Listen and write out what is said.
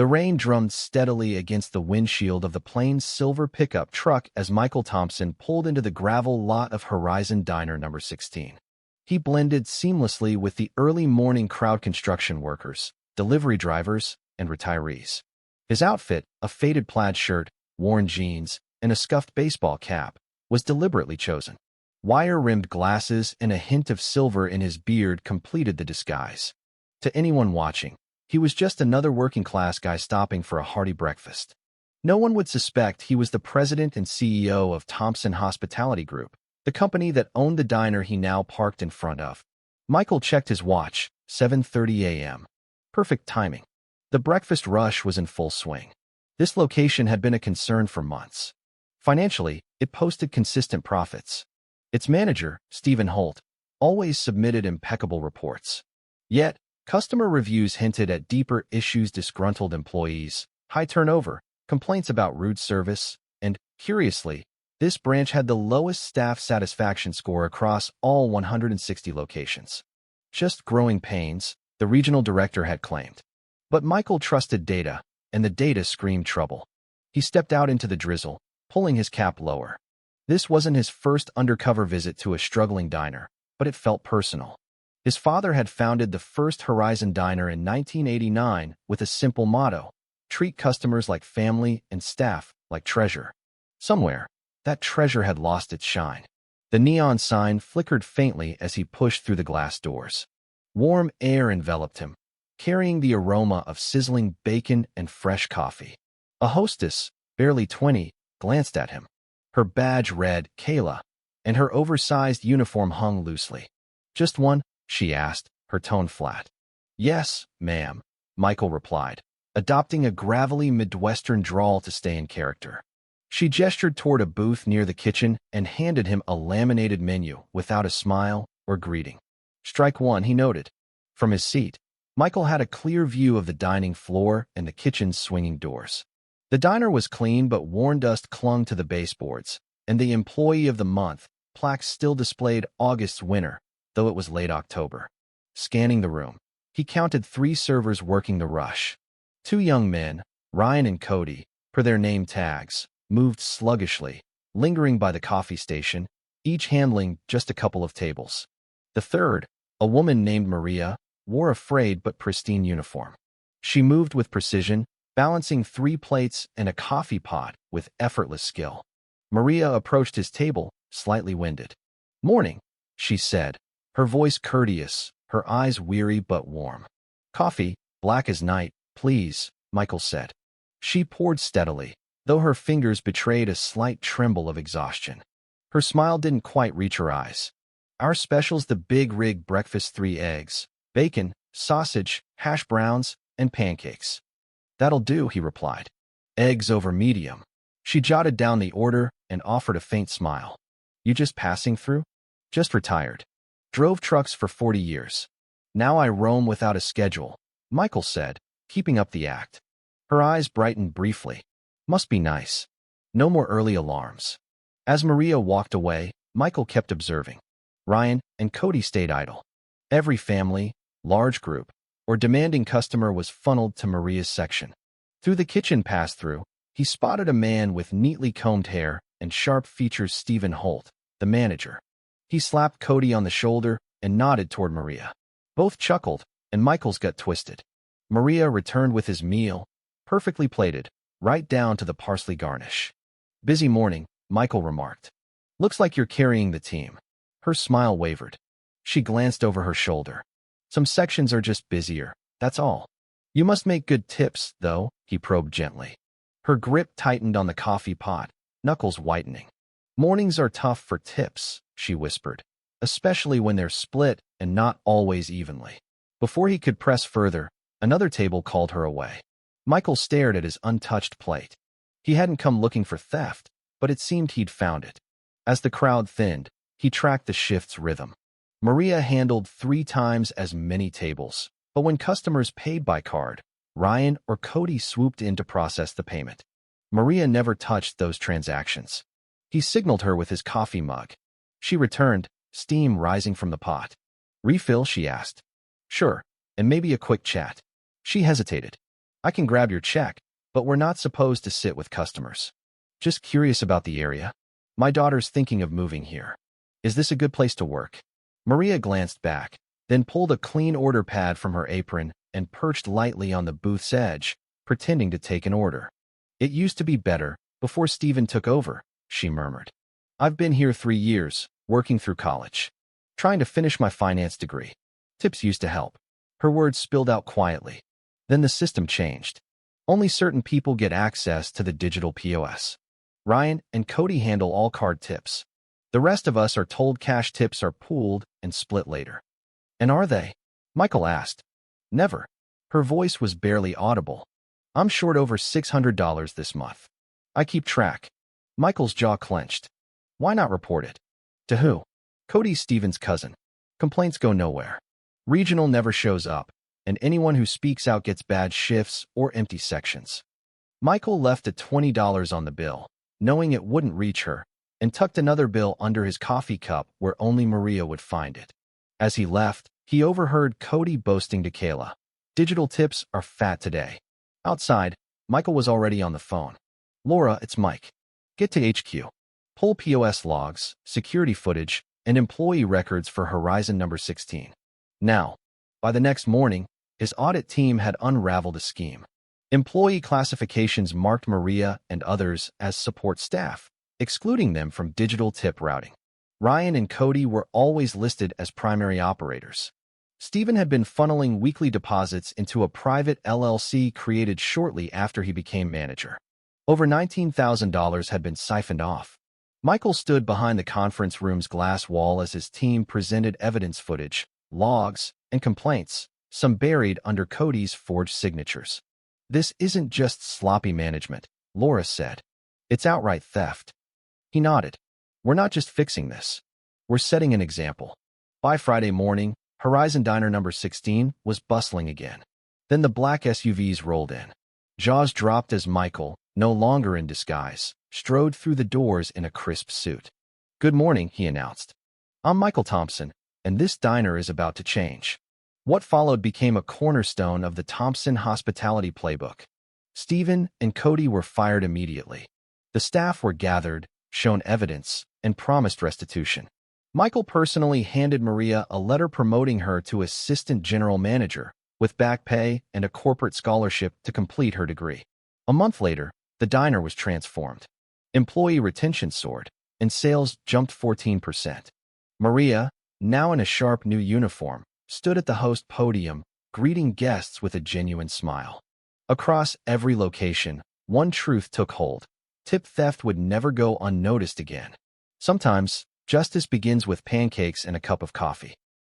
The rain drummed steadily against the windshield of the plain silver pickup truck as Michael Thompson pulled into the gravel lot of Horizon Diner number 16. He blended seamlessly with the early morning crowd: construction workers, delivery drivers, and retirees. His outfit, a faded plaid shirt, worn jeans, and a scuffed baseball cap, was deliberately chosen. Wire-rimmed glasses and a hint of silver in his beard completed the disguise. To anyone watching, he was just another working-class guy stopping for a hearty breakfast. No one would suspect he was the president and CEO of Thompson Hospitality Group, the company that owned the diner he now parked in front of. Michael checked his watch, 7:30 a.m. Perfect timing. The breakfast rush was in full swing. This location had been a concern for months. Financially, it posted consistent profits. Its manager, Stephen Holt, always submitted impeccable reports. Yet, customer reviews hinted at deeper issues: disgruntled employees, high turnover, complaints about rude service, and, curiously, this branch had the lowest staff satisfaction score across all 160 locations. Just growing pains, the regional director had claimed. But Michael trusted data, and the data screamed trouble. He stepped out into the drizzle, pulling his cap lower. This wasn't his first undercover visit to a struggling diner, but it felt personal. His father had founded the first Horizon Diner in 1989 with a simple motto: treat customers like family and staff like treasure. Somewhere, that treasure had lost its shine. The neon sign flickered faintly as he pushed through the glass doors. Warm air enveloped him, carrying the aroma of sizzling bacon and fresh coffee. A hostess, barely 20, glanced at him. Her badge read Kayla, and her oversized uniform hung loosely. "Just one?" she asked, her tone flat. "Yes, ma'am," Michael replied, adopting a gravelly Midwestern drawl to stay in character. She gestured toward a booth near the kitchen and handed him a laminated menu without a smile or greeting. "Strike one," he noted. From his seat, Michael had a clear view of the dining floor and the kitchen's swinging doors. The diner was clean, but worn dust clung to the baseboards, and the Employee of the Month plaque still displayed August's winner, though it was late October. Scanning the room, he counted 3 servers working the rush. 2 young men, Ryan and Cody, per their name tags, moved sluggishly, lingering by the coffee station, each handling just a couple of tables. The third, a woman named Maria, wore a frayed but pristine uniform. She moved with precision, balancing 3 plates and a coffee pot with effortless skill. Maria approached his table, slightly winded. "Morning," she said, her voice courteous, her eyes weary but warm. "Coffee, black as night, please," Michael said. She poured steadily, though her fingers betrayed a slight tremble of exhaustion. Her smile didn't quite reach her eyes. "Our special's the big rig breakfast: 3 eggs, bacon, sausage, hash browns, and pancakes." "That'll do," he replied. "Eggs over medium." She jotted down the order and offered a faint smile. "You just passing through?" "Just retired. Drove trucks for 40 years. Now I roam without a schedule," Michael said, keeping up the act. Her eyes brightened briefly. "Must be nice. No more early alarms." As Maria walked away, Michael kept observing. Ryan and Cody stayed idle. Every family, large group, or demanding customer was funneled to Maria's section. Through the kitchen pass-through, he spotted a man with neatly combed hair and sharp features: Stephen Holt, the manager. He slapped Cody on the shoulder and nodded toward Maria. Both chuckled, and Michael's gut twisted. Maria returned with his meal, perfectly plated, right down to the parsley garnish. "Busy morning," Michael remarked. "Looks like you're carrying the team." Her smile wavered. She glanced over her shoulder. "Some sections are just busier, that's all." "You must make good tips, though," he probed gently. Her grip tightened on the coffee pot, knuckles whitening. "Mornings are tough for tips," she whispered, "especially when they're split and not always evenly." Before he could press further, another table called her away. Michael stared at his untouched plate. He hadn't come looking for theft, but it seemed he'd found it. As the crowd thinned, he tracked the shift's rhythm. Maria handled 3 times as many tables, but when customers paid by card, Ryan or Cody swooped in to process the payment. Maria never touched those transactions. He signaled her with his coffee mug. She returned, steam rising from the pot. "Refill?" she asked. "Sure, and maybe a quick chat." She hesitated. I can grab your check, but we're not supposed to sit with customers. Just curious about the area. My daughter's thinking of moving here. Is this a good place to work? Maria glanced back, then pulled a clean order pad from her apron and perched lightly on the booth's edge, pretending to take an order. It used to be better before Stephen took over, she murmured. I've been here 3 years, working through college. Trying to finish my finance degree. Tips used to help. Her words spilled out quietly. Then the system changed. Only certain people get access to the digital POS. Ryan and Cody handle all card tips. The rest of us are told cash tips are pooled and split later. And are they? Michael asked. Never. Her voice was barely audible. I'm short over $600 this month. I keep track. Michael's jaw clenched. Why not report it? To who? Cody's Stephen's cousin. Complaints go nowhere. Regional never shows up, and anyone who speaks out gets bad shifts or empty sections. Michael left a $20 on the bill, knowing it wouldn't reach her, and tucked another bill under his coffee cup where only Maria would find it. As he left, he overheard Cody boasting to Kayla. Digital tips are fat today. Outside, Michael was already on the phone. Laura, it's Mike. Get to HQ. Pull POS logs, security footage, and employee records for Horizon number 16. Now, by the next morning, his audit team had unraveled a scheme. Employee classifications marked Maria and others as support staff, excluding them from digital tip routing. Ryan and Cody were always listed as primary operators. Stephen had been funneling weekly deposits into a private LLC created shortly after he became manager. Over $19,000 had been siphoned off. Michael stood behind the conference room's glass wall as his team presented evidence footage, logs, and complaints, some buried under Cody's forged signatures. This isn't just sloppy management, Laura said. It's outright theft. He nodded. We're not just fixing this. We're setting an example. By Friday morning, Horizon Diner number 16 was bustling again. Then the black SUVs rolled in. Jaws dropped as Michael, no longer in disguise, strode through the doors in a crisp suit. Good morning, he announced. I'm Michael Thompson, and this diner is about to change. What followed became a cornerstone of the Thompson hospitality playbook. Stephen and Cody were fired immediately. The staff were gathered, shown evidence, and promised restitution. Michael personally handed Maria a letter promoting her to assistant general manager, with back pay and a corporate scholarship to complete her degree. A month later, the diner was transformed. Employee retention soared, and sales jumped 14%. Maria, now in a sharp new uniform, stood at the host podium, greeting guests with a genuine smile. Across every location, one truth took hold. Tip theft would never go unnoticed again. Sometimes, justice begins with pancakes and a cup of coffee.